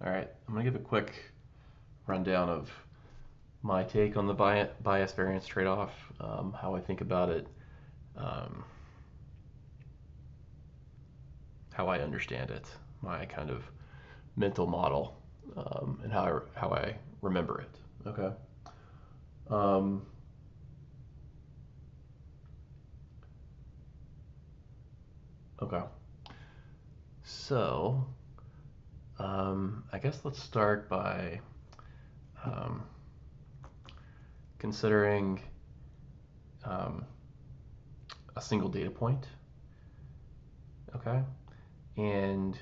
All right, I'm gonna give a quick rundown of my take on the bias variance trade-off, how I think about it, um, how I understand it, my kind of mental model, and how I remember it. Okay. Um, okay. So, I guess let's start by um, considering um, a single data point. Okay. And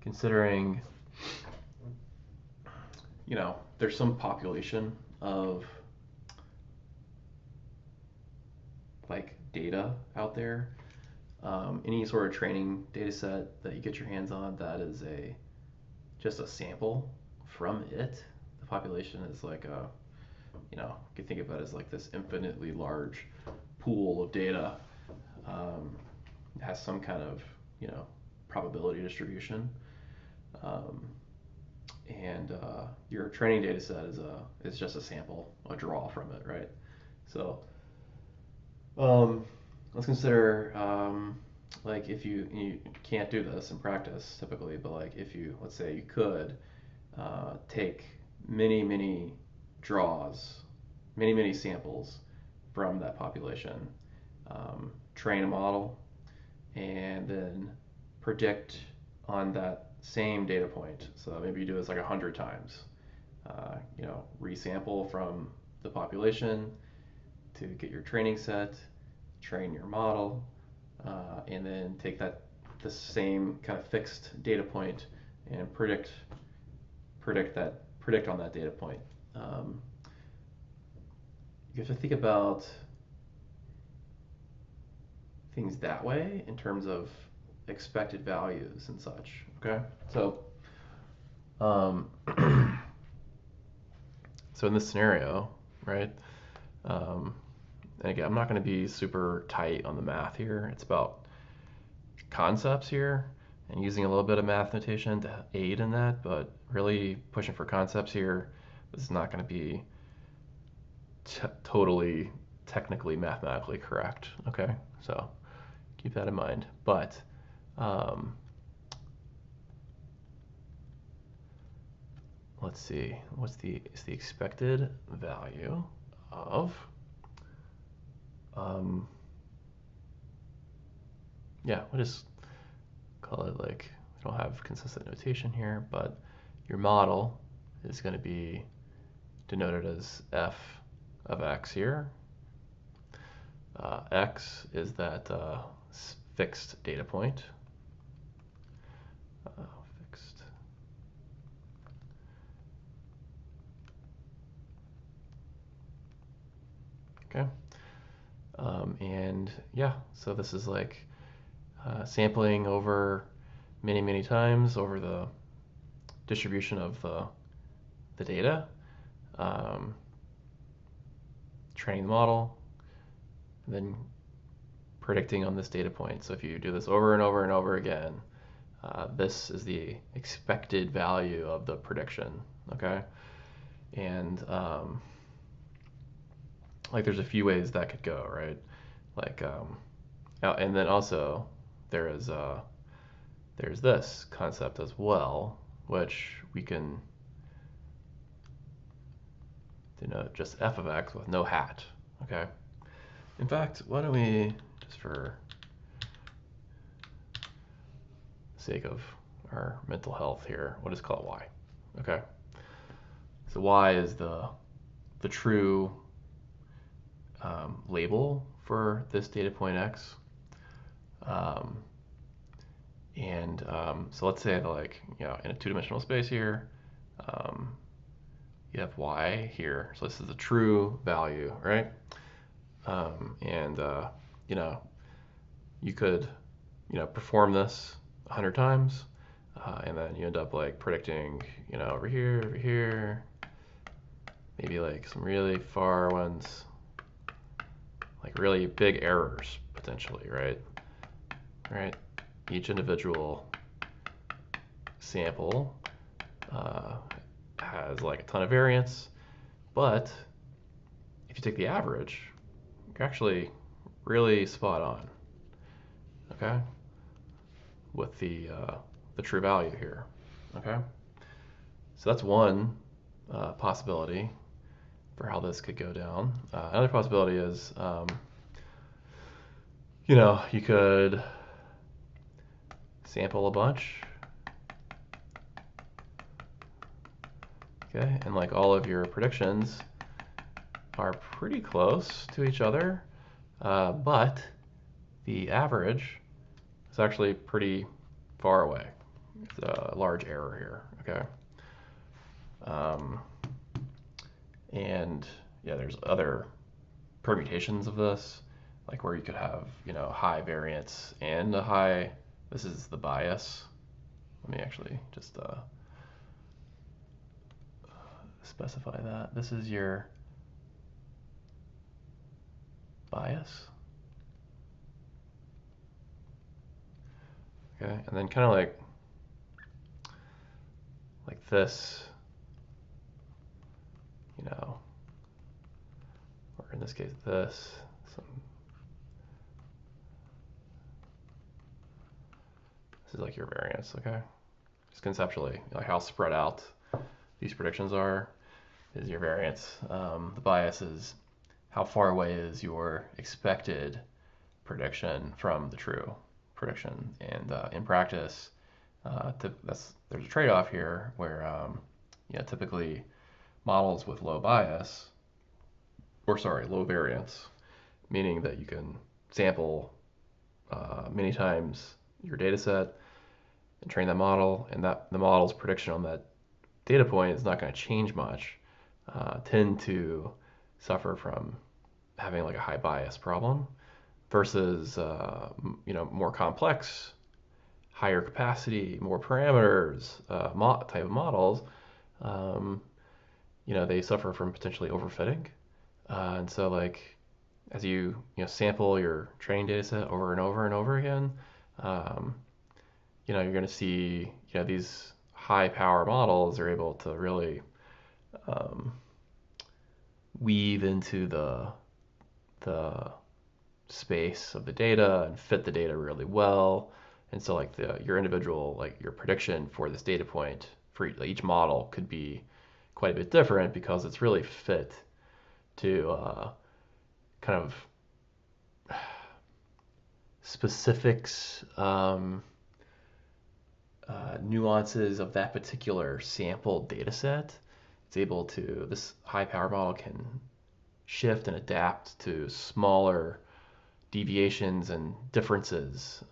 considering, there's some population of like data out there. Any sort of training data set that you get your hands on that is just a sample from it. The population is like you can think of it as like this infinitely large pool of data. It has some kind of, probability distribution. Um, and your training data set is just a sample, a draw from it, right? So um, let's consider like if you can't do this in practice typically, but like if you, let's say you could take many draws, many samples from that population, train a model, and then predict on that same data point. So maybe you do this like 100 times. Resample from the population to get your training set, train your model, and then take the same kind of fixed data point and predict on that data point. Um, you have to think about things that way in terms of expected values and such. Okay, so um, so in this scenario, right? Um, and again, I'm not going to be super tight on the math here. It's about concepts here and using a little bit of math notation to aid in that, but really pushing for concepts here. This is not going to be totally technically mathematically correct. Okay, so keep that in mind. But let's see, is the expected value of yeah, we'll just call it like, we don't have consistent notation here, but your model is going to be denoted as f of x here. X is that fixed data point. Fixed. Okay. And yeah, so this is like sampling over many times over the distribution of the data, training the model, and then predicting on this data point. So if you do this over and over and over again, this is the expected value of the prediction. Okay, and like there's a few ways that could go, right? Like and then also there's this concept as well, which we can denote just f of x with no hat. Okay. In fact, why don't we, just for the sake of our mental health here, we'll just call it y. Okay. So y is the true label for this data point x. So let's say that, like, in a two-dimensional space here, you have y here. So this is the true value, right? You could, perform this 100 times, and then you end up like predicting, over here, maybe like some really far ones, like really big errors potentially, right? Right? Each individual sample has like a ton of variance, but if you take the average, you're actually really spot on, okay, with the true value here, okay? So that's one possibility for how this could go down. Another possibility is, you could sample a bunch, okay, and like all of your predictions are pretty close to each other, but the average is actually pretty far away. It's a large error here, okay? And yeah, there's other permutations of this, like where you could have, high variance and a high, this is the bias. Let me actually just specify that. This is your bias. Okay, and then kind of like this, or in this case this, this is like your variance, okay? Just conceptually, like how spread out these predictions are is your variance. The bias is how far away is your expected prediction from the true prediction. And in practice, there's a trade-off here where typically models with low bias, low variance, meaning that you can sample many times your data set and train that model, and that the model's prediction on that data point is not going to change much, tend to suffer from having like a high bias problem versus more complex, higher capacity, more parameters type of models. They suffer from potentially overfitting, and so like as you sample your training data set over and over and over again, you're going to see these high power models are able to really weave into the space of the data and fit the data really well. And so like your individual, like your prediction for this data point for each model could be quite a bit different because it's really fit to kind of specifics, nuances of that particular sample data set. It's able to, this high power model can shift and adapt to smaller deviations and differences.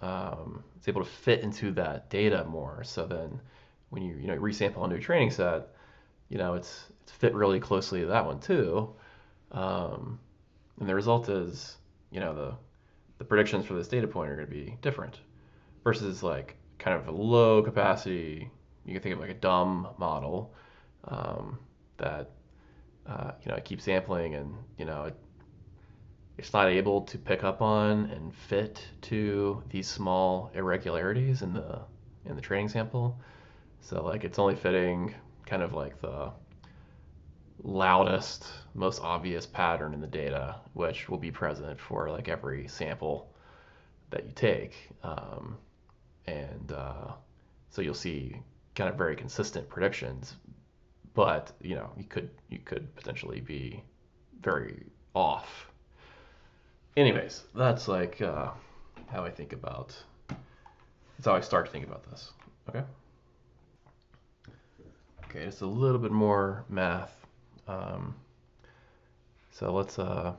It's able to fit into that data more. So then when you resample a new training set, it's fit really closely to that one too. And the result is, the predictions for this data point are going to be different versus like kind of a low capacity. You can think of like a dumb model that it keeps sampling and it's not able to pick up on and fit to these small irregularities in the training sample. So like it's only fitting kind of like the loudest, most obvious pattern in the data, which will be present for like every sample that you take. So you'll see kind of very consistent predictions, but you could potentially be very off. Anyways, that's like how I think about. That's how I start to think about this. Okay. Okay, just a little bit more math. So let's do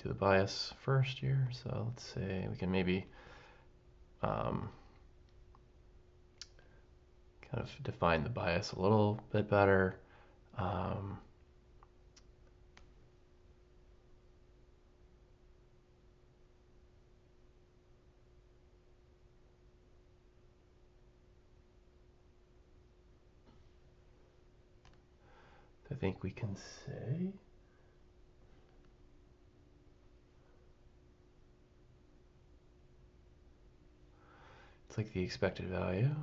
the bias first here. So let's say we can maybe kind of define the bias a little bit better. I think we can say it's like the expected value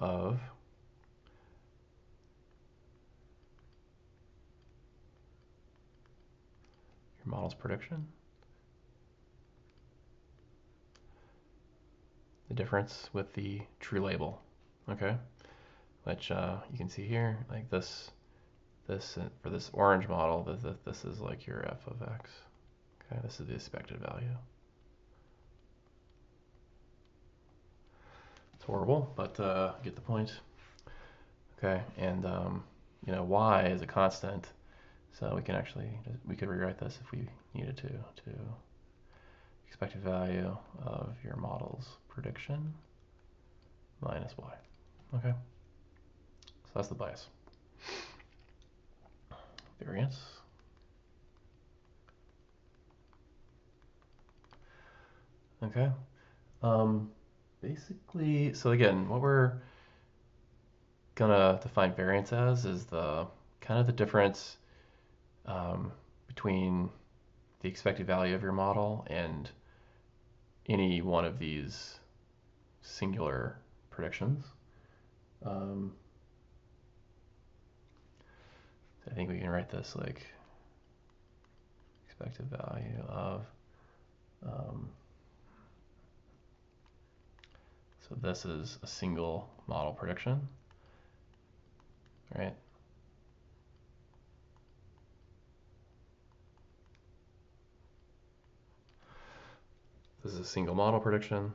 of your model's prediction. The difference with the true label, okay? Which you can see here, like this for this orange model, this is like your f of x. Okay, this is the expected value. It's horrible, but get the point. Okay, and you know, y is a constant, so we could rewrite this if we needed to expected value of your model's prediction minus y. Okay, so that's the bias. Variance. Okay. Basically, so again, what we're gonna define variance as is the kind of the difference between the expected value of your model and any one of these singular predictions. I think we can write this like expected value of so this is a single model prediction, right? This is a single model prediction.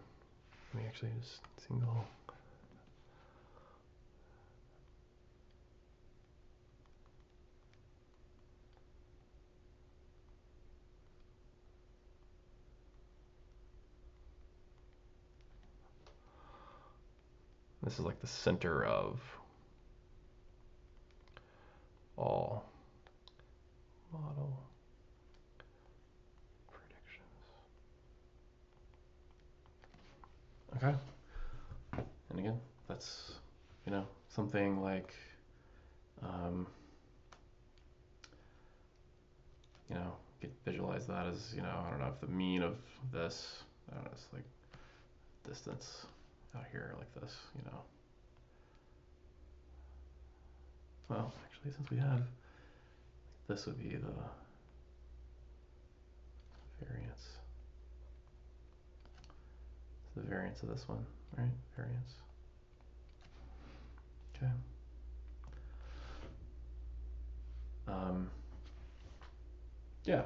Let me actually just single. This is like the center of all model predictions. Okay. And again, that's, you know, something like, you know, you could visualize that as, you know, I don't know if the mean of this, I don't know, it's like distance out here like this, you know. Well, actually, since we have, this would be the variance. It's the variance of this one, right? Variance. Okay. Yeah.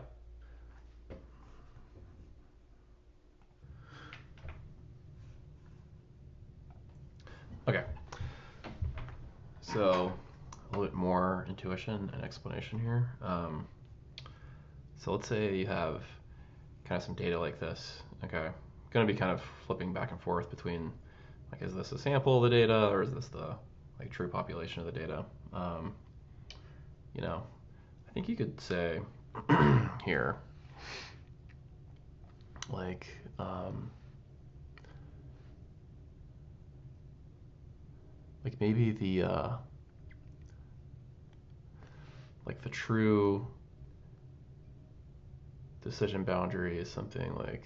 Okay. So a little bit more intuition and explanation here. So let's say you have kind of some data like this. Okay. Going to be kind of flipping back and forth between, like, is this a sample of the data or is this the like true population of the data? You know, I think you could say here, like, maybe the like the true decision boundary is something like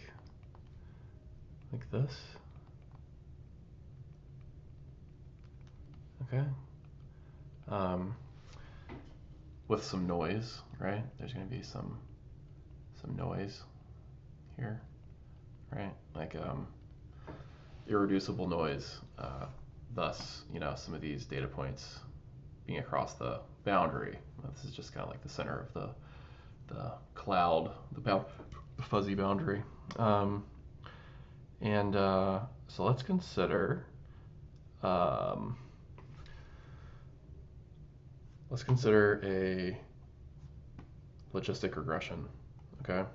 this. Okay. With some noise, right? There's going to be some noise here, right? Like irreducible noise. Thus, you know, some of these data points being across the boundary. This is just kind of like the center of the cloud, the fuzzy boundary. And so let's consider a logistic regression, okay?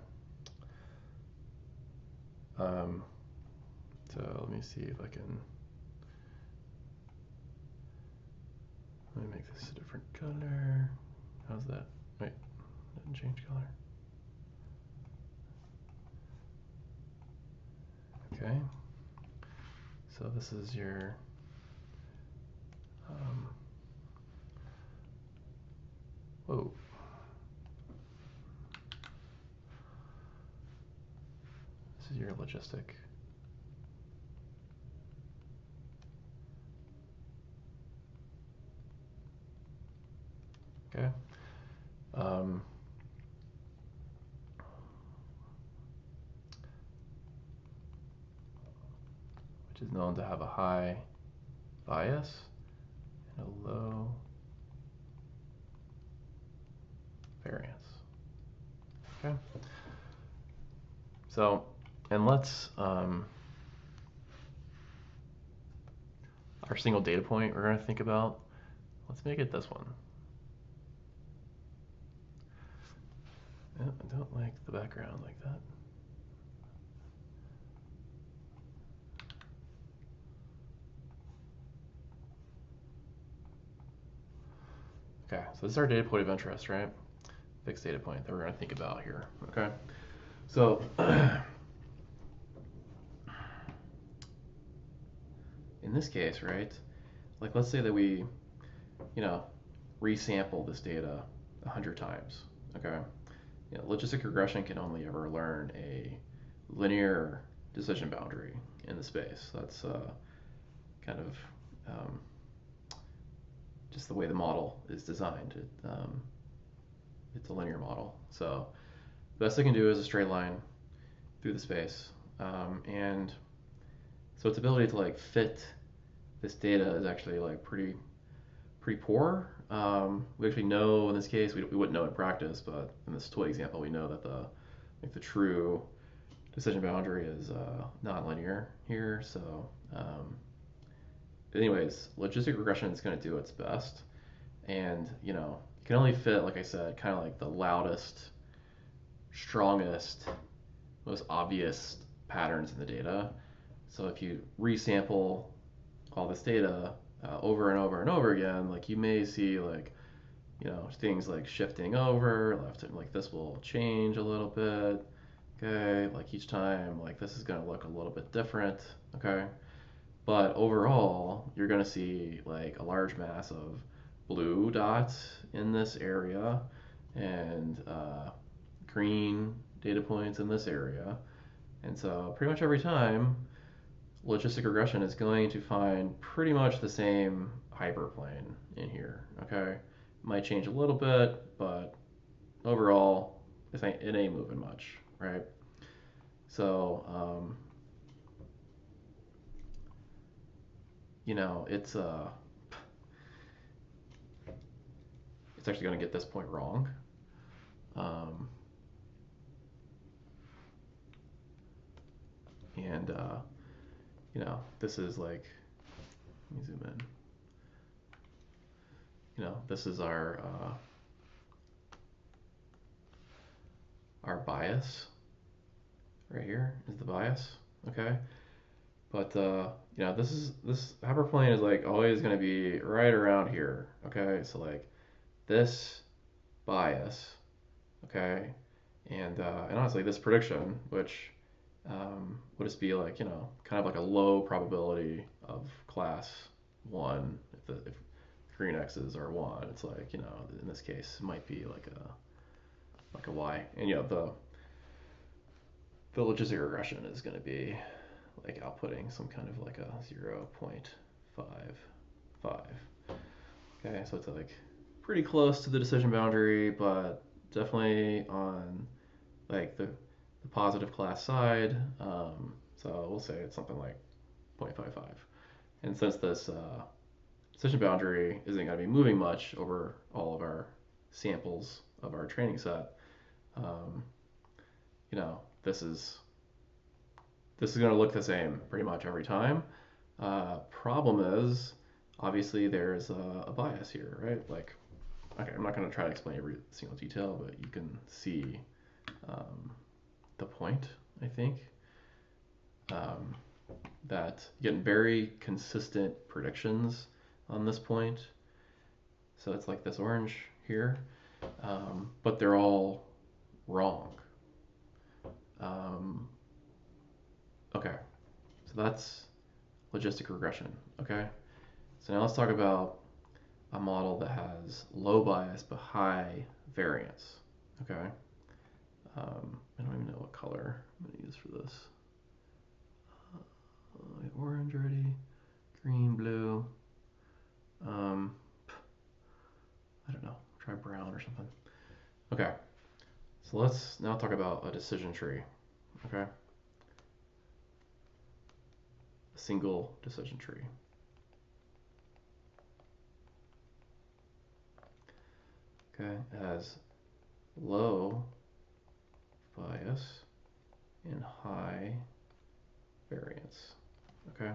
So let me see if I can, let me make this a different color. How's that? Wait, didn't change color. Okay, so this is your whoa. This is your logistic which is known to have a high bias and a low variance. Okay. So, and let's our single data point we're going to think about, let's make it this one. Oh, I don't like the background like that. Okay, so this is our data point of interest, right? Fixed data point that we're going to think about here, okay? So, in this case, right, like let's say that we, resample this data 100 times, okay? Logistic regression can only ever learn a linear decision boundary in the space. That's kind of just the way the model is designed. It's a linear model. So the best I can do is a straight line through the space. And so its ability to like fit this data is actually like pretty poor. We actually know in this case, we wouldn't know in practice, but in this toy example, we know that the true decision boundary is not linear here. So anyways, logistic regression is going to do its best. And, you can only fit, like I said, kind of like the loudest, strongest, most obvious patterns in the data. So if you resample all this data over and over and over again, like you may see like, things like shifting over, left, and like this will change a little bit. Okay, like each time, like this is going to look a little bit different. Okay, but overall, you're going to see like a large mass of blue dots in this area and green data points in this area. And so pretty much every time, logistic regression is going to find pretty much the same hyperplane in here, okay? It might change a little bit, but overall, it ain't moving much, right? So, it's actually going to get this point wrong. And this is like, let me zoom in. This is our bias right here is the bias, okay? But this hyperplane is like always going to be right around here, okay? So like this bias, okay, and honestly this prediction, which would just be like kind of like a low probability of class 1 if green x's are 1. It's like in this case it might be like a y, and the logistic regression is going to be like outputting some kind of like a 0.55. Okay, so it's like pretty close to the decision boundary, but definitely on like the positive class side. So we'll say it's something like 0.55. And since this decision boundary isn't going to be moving much over all of our samples of our training set, this is going to look the same pretty much every time. Problem is, obviously there's a bias here, right? Like, okay, I'm not going to try to explain every single detail, but you can see the point, I think, that you get very consistent predictions on this point. So it's like this orange here, but they're all wrong. Okay, so that's logistic regression, okay? So now let's talk about a model that has low bias but high variance, okay? I don't even know what color I'm going to use for this. Orange already, green, blue. I don't know, try brown or something. Okay, so let's now talk about a decision tree, okay? single decision tree. Okay, it has low bias and high variance. Okay,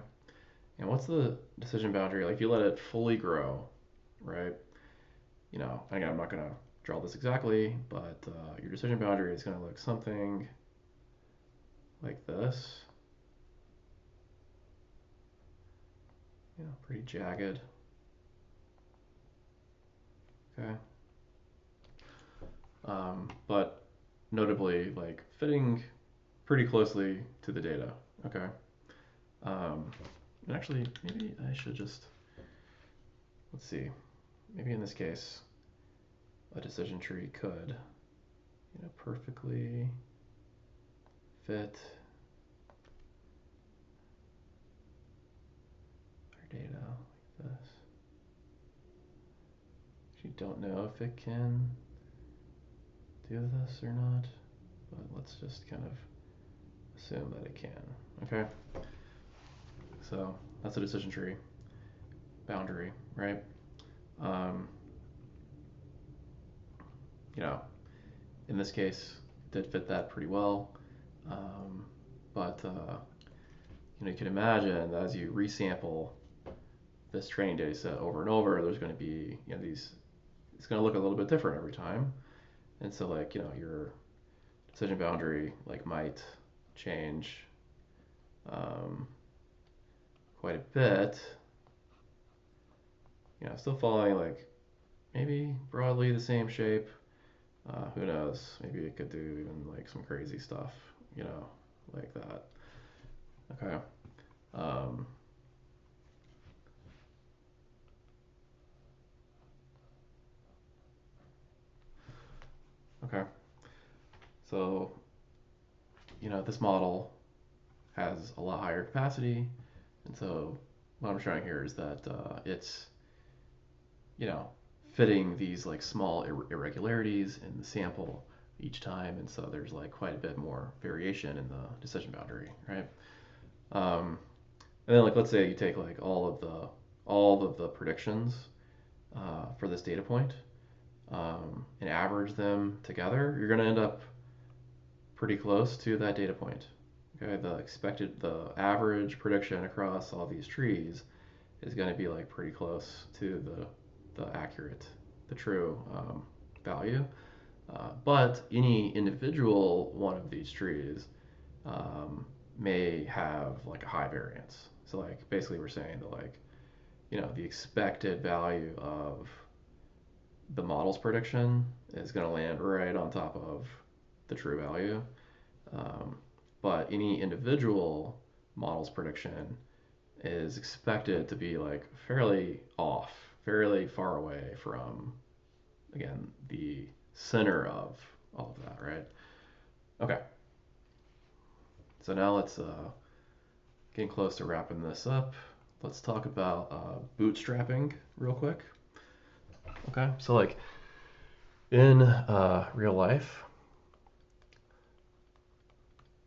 and what's the decision boundary? Like, if you let it fully grow, right? You know, again, I'm not gonna draw this exactly, but your decision boundary is gonna look something like this. You know, pretty jagged. Okay. But notably, like, fitting pretty closely to the data. Okay. And actually, maybe I should just, let's see, maybe in this case, a decision tree could, you know, perfectly fit our data like this. Actually, don't know if it can do this or not, but let's just kind of assume that it can. Okay. So that's a decision tree boundary, right? You know, in this case, it did fit that pretty well. But you know, you can imagine that as you resample this training data set over and over, there's going to be, you know, these, it's going to look a little bit different every time. And so, like, you know, your decision boundary like might change quite a bit. You know, still following like maybe broadly the same shape. Who knows? Maybe it could do even like some crazy stuff, you know, like that. Okay. Okay. So, you know, this model has a lot higher capacity, and so what I'm showing here is that it's, you know, fitting these like small irregularities in the sample each time, and so there's like quite a bit more variation in the decision boundary, right? And then, like, let's say you take like all of the predictions for this data point and average them together, you're going to end up pretty close to that data point. Okay, the average prediction across all these trees is going to be like pretty close to the true value. But any individual one of these trees may have like a high variance. So like basically we're saying that, like, you know, the expected value of the model's prediction is going to land right on top of the true value. But any individual model's prediction is expected to be like fairly off, fairly far away from, again, the center of all of that, right? Okay. So now let's getting close to wrapping this up. Let's talk about bootstrapping real quick. Okay, so like in real life,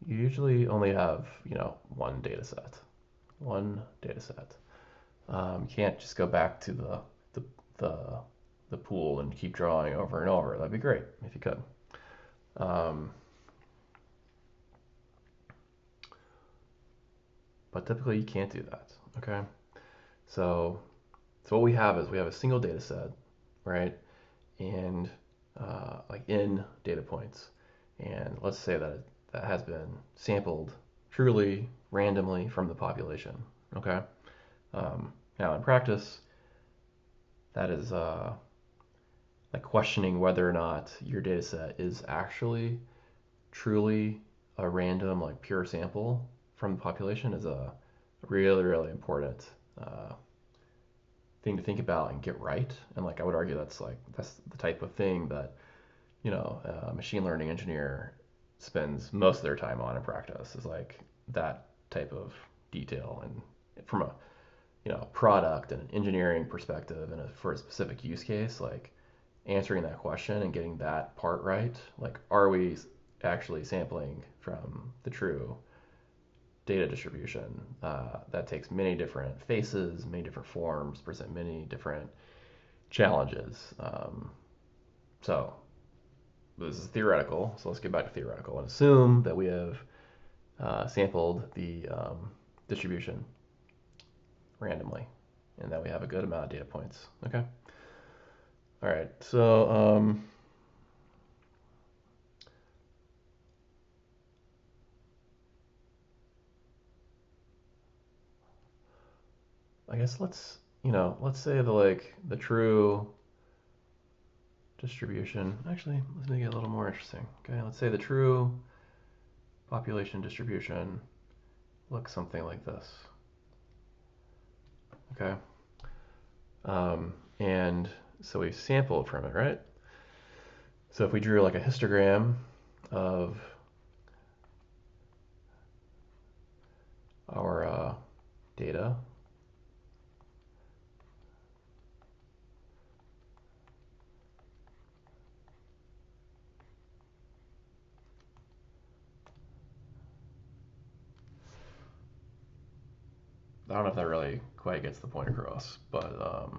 you usually only have, you know, one data set. You can't just go back to the pool and keep drawing over and over. That'd be great if you could. But typically you can't do that. Okay, so what we have is we have a single data set, right? And like n data points, and let's say that that has been sampled truly randomly from the population. Okay. Now in practice, that is like questioning whether or not your data set is actually truly a random, like pure sample from the population is a really, really important thing to think about and get right. And like I would argue that's the type of thing that, you know, a machine learning engineer spends most of their time on in practice, is like that type of detail. And from a, you know, product and engineering perspective and for a specific use case, like answering that question and getting that part right, like are we actually sampling from the true data distribution that takes many different faces, many different forms, present many different challenges. So this is theoretical, so let's get back to theoretical and assume that we have sampled the distribution randomly and that we have a good amount of data points. Okay. All right. So I guess let's say the true distribution. Actually, let's make it a little more interesting. Okay, let's say the true population distribution looks something like this. Okay. And so we sampled from it, right? So if we drew like a histogram of our data, I don't know if that really quite gets the point across, but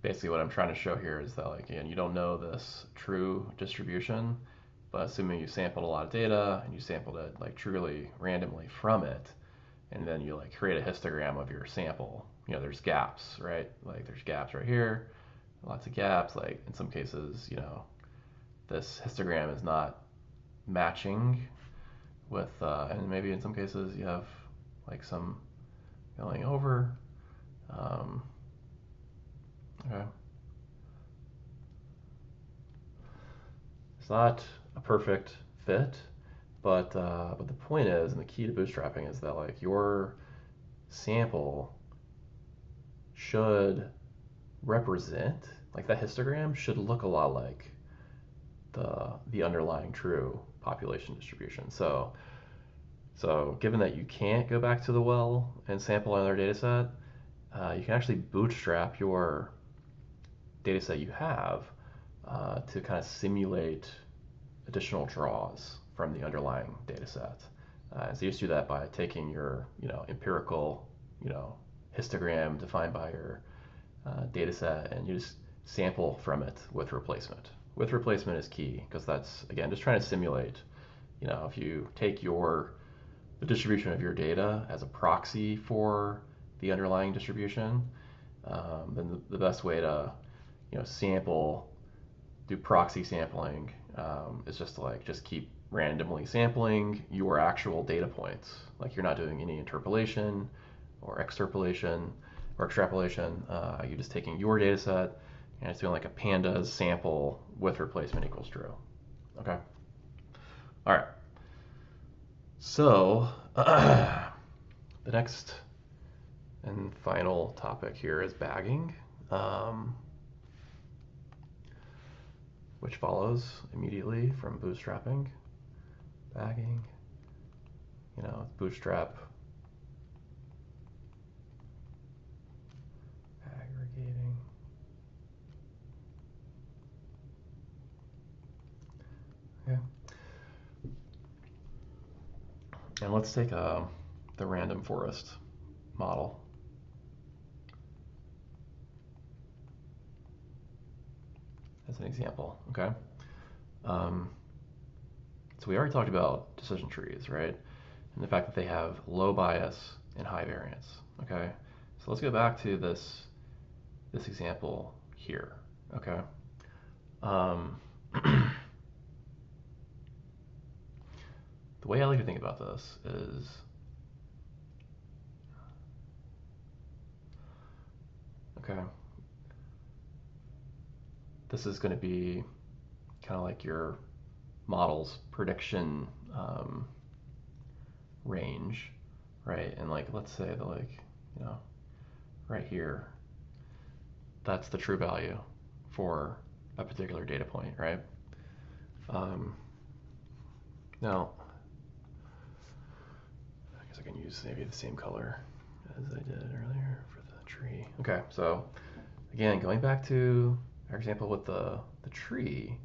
basically what I'm trying to show here is that, like, again, you don't know this true distribution, but assuming you sampled a lot of data and you sampled it like truly randomly from it, and then you like create a histogram of your sample, there's gaps, right? Like there's gaps right here, lots of gaps. Like in some cases, this histogram is not matching with, and maybe in some cases you have like some going over. Okay. It's not a perfect fit, but the point is, and the key to bootstrapping is that like your sample should represent, like that histogram should look a lot like the underlying true population distribution. So given that you can't go back to the well and sample another data set, you can actually bootstrap your data set you have to kind of simulate additional draws from the underlying data set. So you just do that by taking your empirical histogram defined by your data set, and you just sample from it with replacement. With replacement is key because that's, again, just trying to simulate, if you take the distribution of your data as a proxy for the underlying distribution, then the best way to sample, do proxy sampling, is just to just keep randomly sampling your actual data points. Like you're not doing any interpolation or extrapolation. You're just taking your data set and it's doing like a pandas sample with replacement equals true. Okay. All right. So the next and final topic here is bagging, which follows immediately from bootstrapping. Bagging, bootstrap, aggregating. Okay. And let's take the random forest model. As an example, okay? So we already talked about decision trees, right? And the fact that they have low bias and high variance, okay? So let's go back to this example here, okay? The way I like to think about this is, okay, this is going to be kind of like your model's prediction range, right? And like, let's say that right here, that's the true value for a particular data point, right? Now, I guess I can use maybe the same color as I did earlier for the tree. Okay, so again, going back to our example with the tree,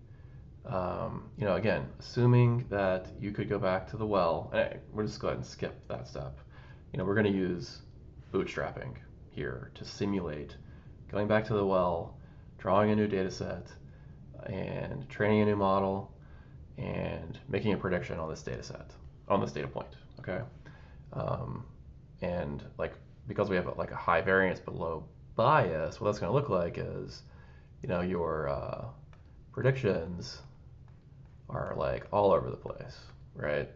Again, assuming that you could go back to the well, and we're just go ahead and skip that step. We're going to use bootstrapping here to simulate going back to the well, drawing a new data set, and training a new model, and making a prediction on this data set, on this data point, okay? And because we have a high variance but low bias, what that's going to look like is, your predictions are all over the place, right?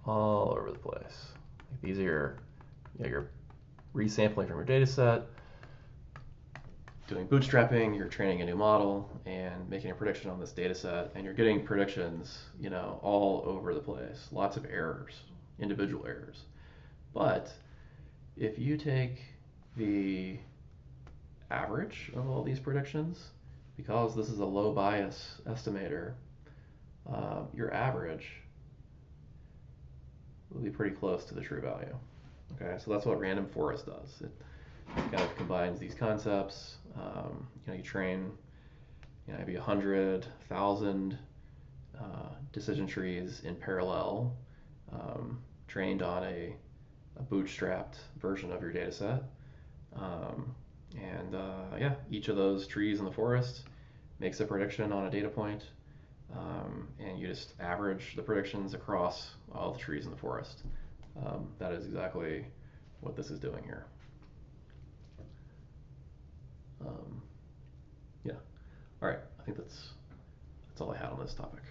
All over the place. These are your resampling from your data set, doing bootstrapping, you're training a new model and making a prediction on this data set, and you're getting predictions, all over the place. Lots of errors, individual errors. But if you take the average of all these predictions, because this is a low bias estimator, your average will be pretty close to the true value. Okay, so that's what random forest does. It kind of combines these concepts. You train maybe 100,000 decision trees in parallel, trained on a bootstrapped version of your data set. Each of those trees in the forest makes a prediction on a data point, and you just average the predictions across all the trees in the forest. That is exactly what this is doing here. Yeah. All right. I think that's all I had on this topic.